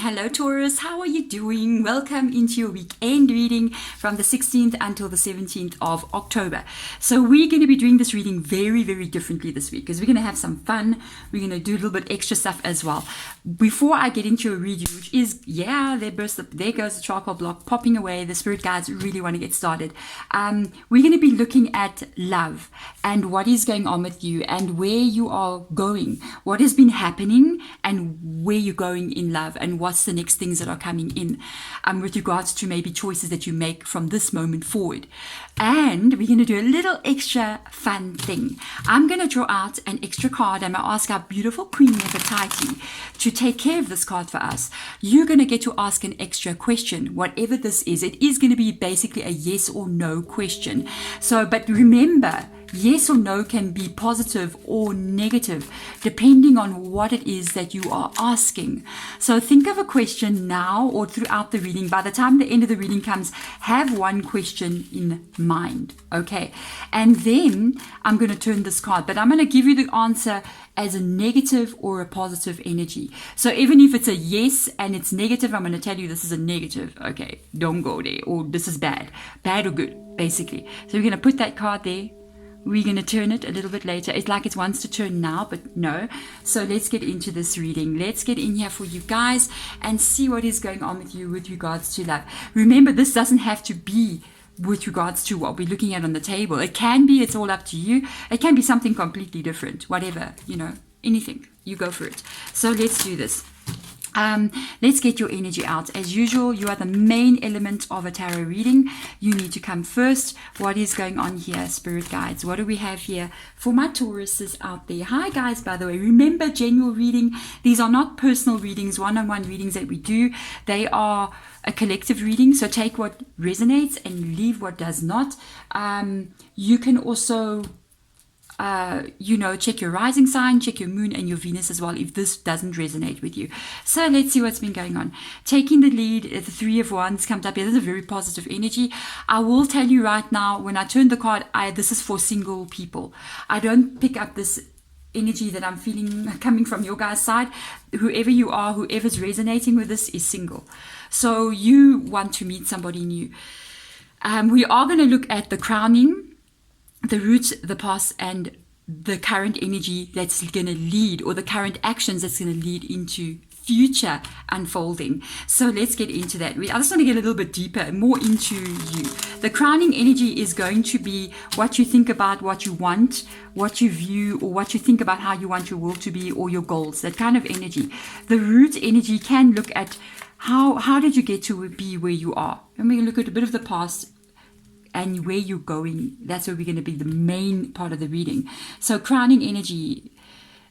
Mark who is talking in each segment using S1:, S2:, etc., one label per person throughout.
S1: Hello Taurus, how are you doing? Welcome into your weekend reading from the 16th until the 17th of October. So we're going to be doing this reading very, very differently this week because we're going to have some fun. We're going to do a little bit extra stuff as well. Before I get into a reading, which is, there goes the charcoal block popping away. The spirit guides really want to get started. We're going to be looking at love and what is going on with you and where you are going, what has been happening and where you're going in love and what's the next things that are coming in with regards to maybe choices that you make from this moment forward. And we're going to do a little extra fun thing. I'm going to draw out an extra card. I'm going to ask our beautiful Queen Nefertiti to take care of this card for us. You're going to get to ask an extra question, whatever this is. It is going to be basically a yes or no question. So, but remember, yes or no can be positive or negative depending on what it is that you are asking. So think of a question now or throughout the reading. By the time the end of the reading comes, have one question in mind. Okay. And then I'm going to turn this card, but I'm going to give you the answer as a negative or a positive energy. So even if it's a yes and it's negative, I'm going to tell you this is a negative. Okay, don't go there. Or this is bad. Bad or good, basically. So we're going to put that card there. We're going to turn it a little bit later. It's like it wants to turn now, but no. So let's get into this reading. Let's get in here for you guys and see what is going on with you with regards to love. Remember, this doesn't have to be with regards to what we're looking at on the table. It can be, it's all up to you. It can be something completely different, whatever, anything. You go for it. So let's do this. Let's get your energy out. As usual, you are the main element of a tarot reading. You need to come first. What is going on here, spirit guides? What do we have here for my Tauruses out there? Hi guys, by the way, remember general reading. These are not personal readings, one-on-one readings that we do. They are a collective reading. So take what resonates and leave what does not. You can also check your rising sign, check your moon and your Venus as well if this doesn't resonate with you. So let's see what's been going on. Taking the lead, the Three of Wands comes up here. This is a very positive energy. I will tell you right now, when I turn the card, this is for single people. I don't pick up this energy that I'm feeling coming from your guys' side. Whoever you are, whoever's resonating with this is single. So you want to meet somebody new. We are going to look at the crowning, the roots, the past, and the current energy that's going to lead, or the current actions that's going to lead into future unfolding. So let's get into that. I just want to get a little bit deeper, more into you. The crowning energy is going to be what you think about, what you want, what you view, or what you think about how you want your world to be, or your goals, that kind of energy. The root energy can look at how did you get to be where you are. And we can look at a bit of the past and where you're going. That's where we're going to be the main part of the reading. So crowning energy,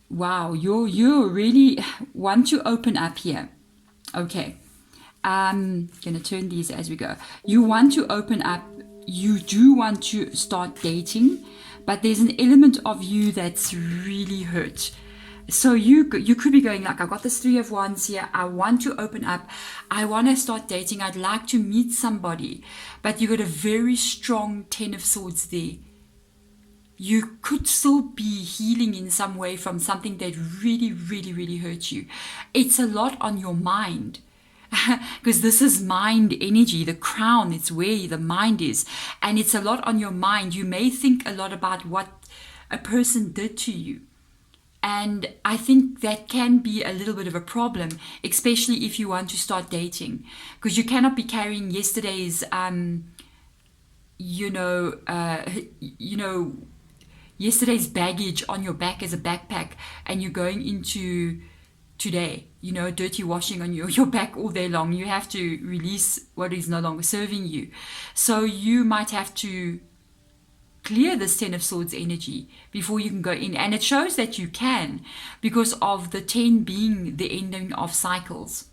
S1: wow, you really want to open up here. Okay, I'm going to turn these as we go. You want to open up. You do want to start dating, but there's an element of you that's really hurt. So you could be going like, I got this Three of Wands here. I want to open up. I want to start dating. I'd like to meet somebody. But you got a very strong Ten of Swords there. You could still be healing in some way from something that really, really, really hurt you. It's a lot on your mind. Because this is mind energy, the crown, it's where the mind is. And it's a lot on your mind. You may think a lot about what a person did to you. And I think that can be a little bit of a problem, especially if you want to start dating, because you cannot be carrying yesterday's, yesterday's baggage on your back as a backpack, and you're going into today, dirty washing on your back all day long. You have to release what is no longer serving you. So you might have to clear this Ten of Swords energy before you can go in. And it shows that you can, because of the 10 being the ending of cycles.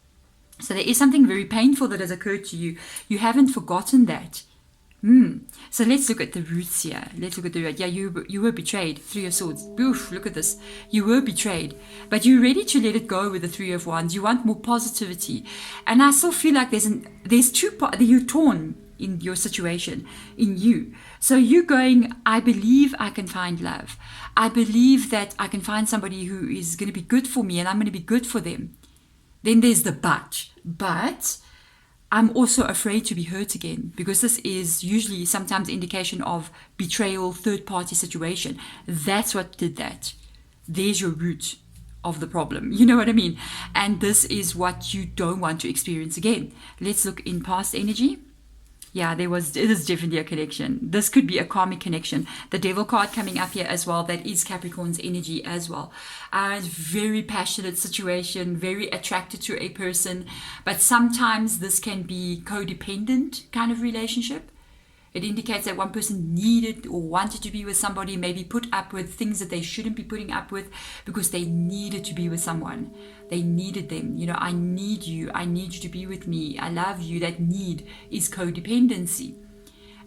S1: So there is something very painful that has occurred to you. You haven't forgotten that. So let's look at the roots here. Let's look at the root. Yeah, you were betrayed. Three of Swords. Oof, look at this. You were betrayed. But you're ready to let it go with the Three of Wands. You want more positivity. And I still feel like there's two parts. You're torn in your situation, in you. So you going, I believe I can find love. I believe that I can find somebody who is going to be good for me and I'm going to be good for them. Then there's the but I'm also afraid to be hurt again, because this is usually sometimes indication of betrayal, third party situation. That's what did that. There's your root of the problem. You know what I mean? And this is what you don't want to experience again. Let's look in past energy. Yeah, it is definitely a connection. This could be a karmic connection. The devil card coming up here as well, that is Capricorn's energy as well. It's very passionate situation, very attracted to a person, but sometimes this can be codependent kind of relationship. It indicates that one person needed or wanted to be with somebody, maybe put up with things that they shouldn't be putting up with because they needed to be with someone. They needed them. You know, I need you. I need you to be with me. I love you. That need is codependency.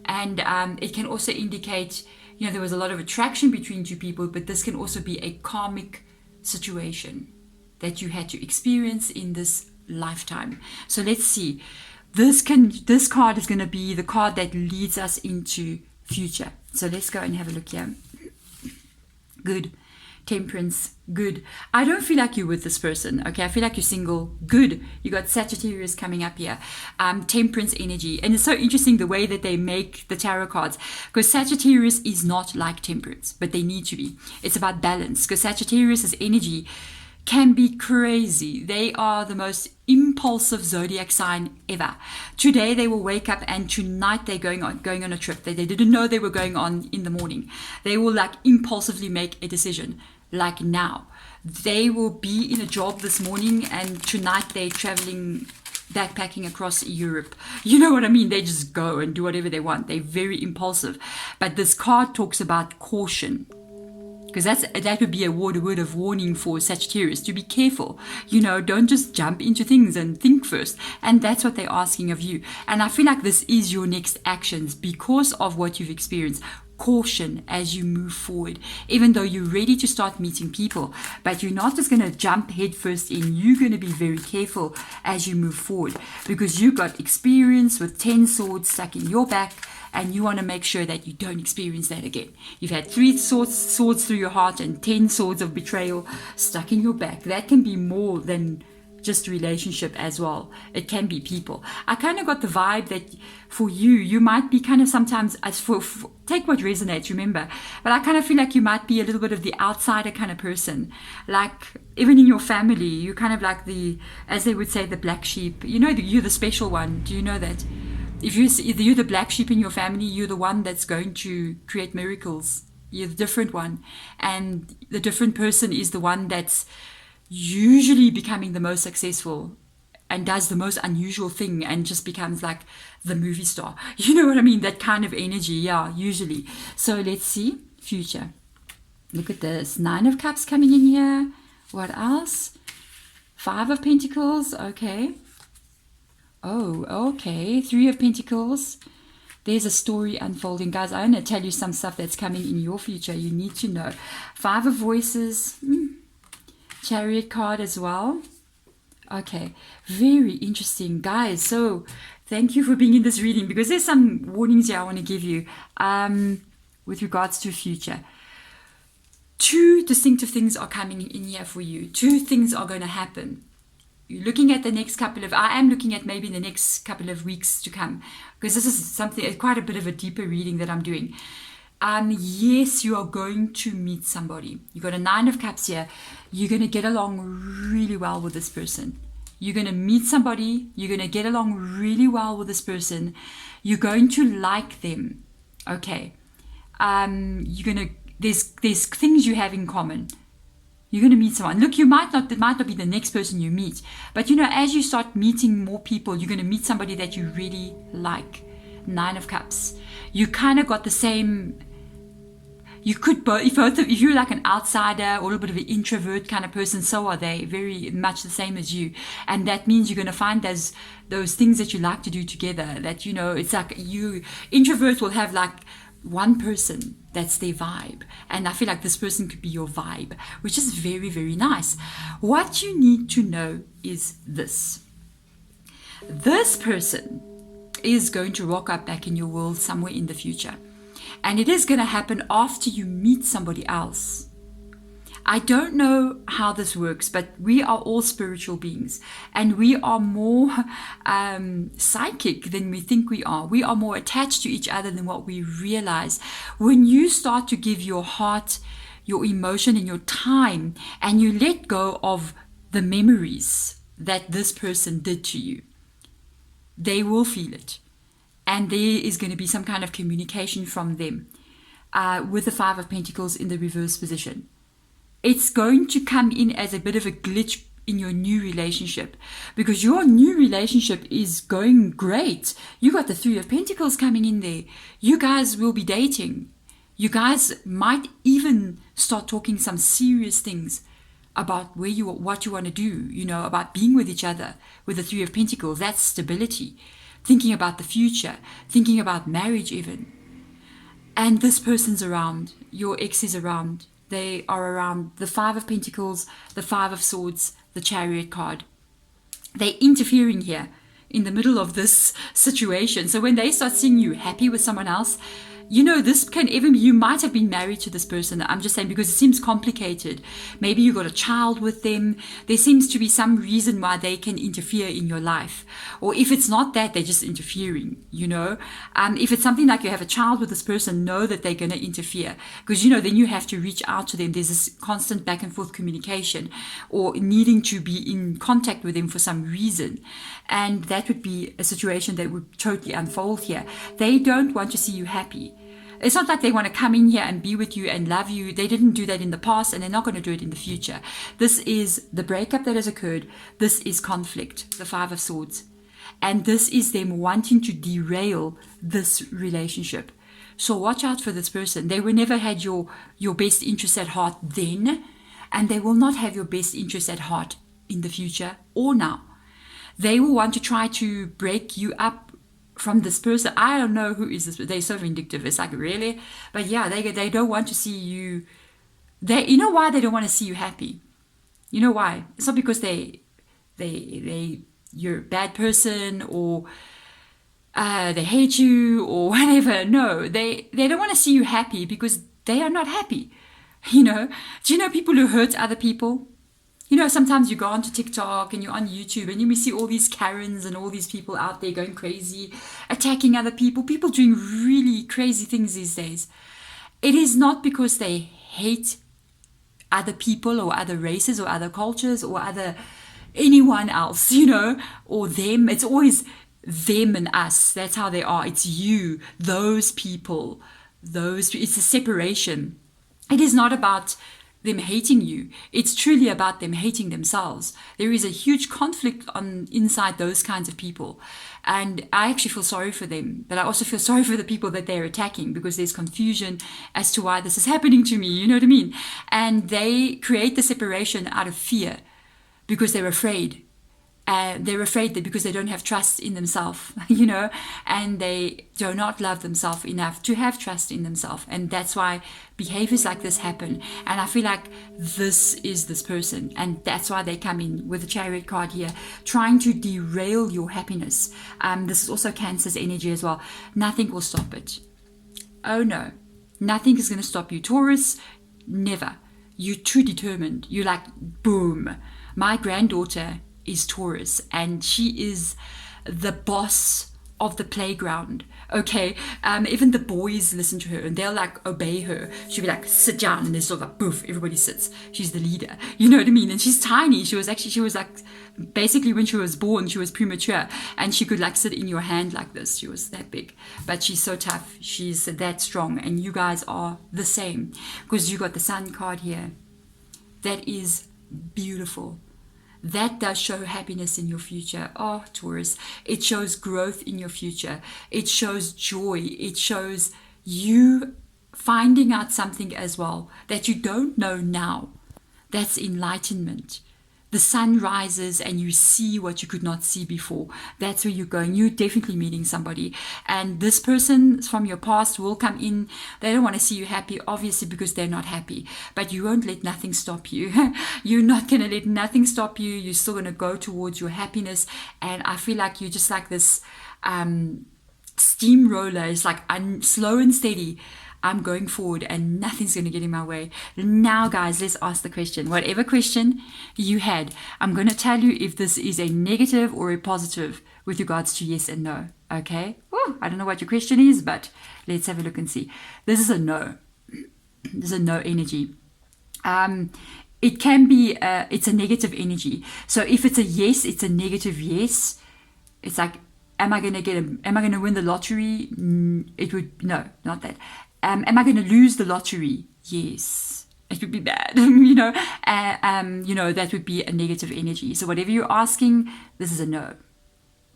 S1: And it can also indicate, you know, there was a lot of attraction between two people, but this can also be a karmic situation that you had to experience in this lifetime. So let's see. This card is going to be the card that leads us into future. So let's go and have a look here. Good. Temperance. Good. I don't feel like you're with this person. Okay, I feel like you're single. Good. You got Sagittarius coming up here. Temperance energy. And it's so interesting the way that they make the tarot cards, because Sagittarius is not like Temperance, but they need to be. It's about balance, because Sagittarius's energy can be crazy. They are the most impulsive zodiac sign ever. Today they will wake up and tonight they're going on a trip that they didn't know they were going on in the morning. They will like impulsively make a decision, like now. They will be in a job this morning and tonight they're traveling, backpacking across Europe. You know what I mean? They just go and do whatever they want. They're very impulsive. But this card talks about caution, because that would be a word of warning for Sagittarius to be careful. You know, don't just jump into things and think first. And that's what they're asking of you. And I feel like this is your next actions because of what you've experienced. Caution as you move forward, even though you're ready to start meeting people, but you're not just going to jump headfirst in. You're going to be very careful as you move forward, because you got experience with 10 swords stuck in your back, and you want to make sure that you don't experience that again. You've had 3 swords through your heart and 10 swords of betrayal stuck in your back. That can be more than just relationship as well. It can be people. I kind of got the vibe that for you might be kind of sometimes, as for take what resonates, remember, but I kind of feel like you might be a little bit of the outsider kind of person. Like even in your family, you're kind of like the, as they would say, the black sheep. You know, you're the special one. Do you know that? If you're the black sheep in your family, you're the one that's going to create miracles. You're the different one. And the different person is the one that's usually becoming the most successful and does the most unusual thing and just becomes like the movie star. You know what I mean? That kind of energy, yeah, usually. So let's see. Future. Look at this. 9 of Cups coming in here. What else? 5 of Pentacles. Okay. Oh, okay. 3 of Pentacles. There's a story unfolding. Guys, I want to tell you some stuff that's coming in your future. You need to know. 5 of Voices. Chariot card as well. Okay. Very interesting. Guys, so thank you for being in this reading, because there's some warnings here I want to give you with regards to future. 2 distinctive things are coming in here for you. 2 things are going to happen. You're looking at the next I am looking at maybe the next couple of weeks to come, because this is something, quite a bit of a deeper reading that I'm doing. Yes, you are going to meet somebody. You got a 9 of Cups here. You're going to get along really well with this person. You're going to meet somebody. You're going to get along really well with this person. You're going to like them. Okay. There's things you have in common. You're going to meet someone. Look, it might not be the next person you meet, but you know, as you start meeting more people, you're going to meet somebody that you really like. 9 of Cups. You kind of got the same. You could both, if you're like an outsider or a little bit of an introvert kind of person, so are they, very much the same as you. And that means you're going to find those things that you like to do together, that, you know, it's like introverts will have like one person that's their vibe, and I feel like this person could be your vibe, which is very, very nice. What you need to know is this person is going to rock up back in your world somewhere in the future, and it is going to happen after you meet somebody else. I don't know how this works, but we are all spiritual beings, and we are more psychic than we think we are. We are more attached to each other than what we realize. When you start to give your heart, your emotion, and your time, and you let go of the memories that this person did to you, they will feel it. And there is going to be some kind of communication from them with the Five of Pentacles in the reverse position. It's going to come in as a bit of a glitch in your new relationship, because your new relationship is going great. You got the Three of Pentacles coming in there. You guys will be dating. You guys might even start talking some serious things about what you want to do, about being with each other with the Three of Pentacles. That's stability. Thinking about the future, thinking about marriage even. And this person's around. Your ex is around. They are around. The Five of Pentacles, the Five of Swords, the Chariot card. They're interfering here in the middle of this situation. So when they start seeing you happy with someone else, this can even be, you might have been married to this person. I'm just saying, because it seems complicated. Maybe you got a child with them. There seems to be some reason why they can interfere in your life. Or if it's not that, they're just interfering, If it's something like you have a child with this person, know that they're going to interfere. Because, then you have to reach out to them. There's this constant back and forth communication, or needing to be in contact with them for some reason. And that would be a situation that would totally unfold here. They don't want to see you happy. It's not like they want to come in here and be with you and love you. They didn't do that in the past, and they're not going to do it in the future. This is the breakup that has occurred. This is conflict, the Five of Swords. And this is them wanting to derail this relationship. So watch out for this person. They will never had your best interest at heart then, and they will not have your best interest at heart in the future or now. They will want to try to break you up from this person. I don't know who is this, but they're so vindictive. It's like, really? But yeah, they don't want to see you. You know why they don't want to see you happy? You know why? It's not because you're a bad person, or they hate you or whatever. No, they don't want to see you happy because they are not happy. Do you know people who hurt other people? Sometimes you go onto TikTok and you're on YouTube and you may see all these Karens and all these people out there going crazy, attacking other people doing really crazy things these days. It is not because they hate other people or other races or other cultures or anyone else, or them. It's always them and us. That's how they are. It's you, those people, it's a separation. It is not about them hating you. It's truly about them hating themselves. There is a huge conflict inside those kinds of people. And I actually feel sorry for them, but I also feel sorry for the people that they're attacking, because there's confusion as to why this is happening to me. You know what I mean? And they create the separation out of fear because they're afraid. They're afraid that because they don't have trust in themselves, and they do not love themselves enough to have trust in themselves. And that's why behaviors like this happen. And I feel like this is this person. And that's why they come in with the Chariot card here, trying to derail your happiness. This is also Cancer's energy as well. Nothing will stop it. Oh no, nothing is going to stop you. Taurus, never. You're too determined. You're like, boom. My granddaughter is Taurus, and she is the boss of the playground. Okay, even the boys listen to her and they'll like obey her. She'll be like, sit down, and there's sort of like, poof, everybody sits. She's the leader, you know what I mean? And she's tiny. She was like, basically when she was born, she was premature, and she could like sit in your hand like this. She was that big, but she's so tough. She's that strong, and you guys are the same, because you got the Sun card here. That is beautiful. That does show happiness in your future. Oh, Taurus, it shows growth in your future. It shows joy. It shows you finding out something as well that you don't know now. That's enlightenment. The sun rises and you see what you could not see before. That's where you're going. You're definitely meeting somebody. And this person from your past will come in. They don't want to see you happy, obviously, because they're not happy. But you won't let nothing stop you. You're not going to let nothing stop you. You're still going to go towards your happiness. And I feel like you're just like this steamroller. It's like slow and steady. I'm going forward and nothing's going to get in my way. Now, guys, let's ask the question. Whatever question you had, I'm going to tell you if this is a negative or a positive with regards to yes and no. Okay? Woo, I don't know what your question is, but let's have a look and see. This is a no. This is a no energy. It can be, it's a negative energy. So if it's a yes, it's a negative yes. It's like, am I going to win the lottery? It would, no, not that. Am I going to lose the lottery? Yes. It would be bad, that would be a negative energy. So whatever you're asking, this is a no,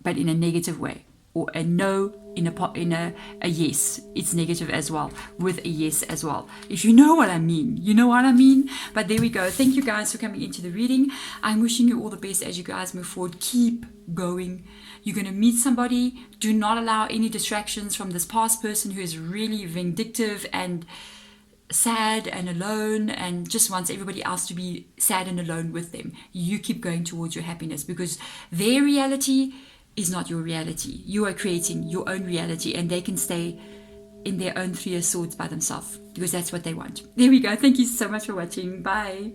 S1: but in a negative way. Or a no in a yes. It's negative as well, with a yes as well. If you know what I mean, you know what I mean. But there we go. Thank you guys for coming into the reading. I'm wishing you all the best as you guys move forward. Keep going. You're going to meet somebody. Do not allow any distractions from this past person who is really vindictive and sad and alone and just wants everybody else to be sad and alone with them. You keep going towards your happiness, because their reality is not your reality. You are creating your own reality, and they can stay in their own 3 of swords by themselves, because that's what they want. There we go. Thank you so much for watching. Bye.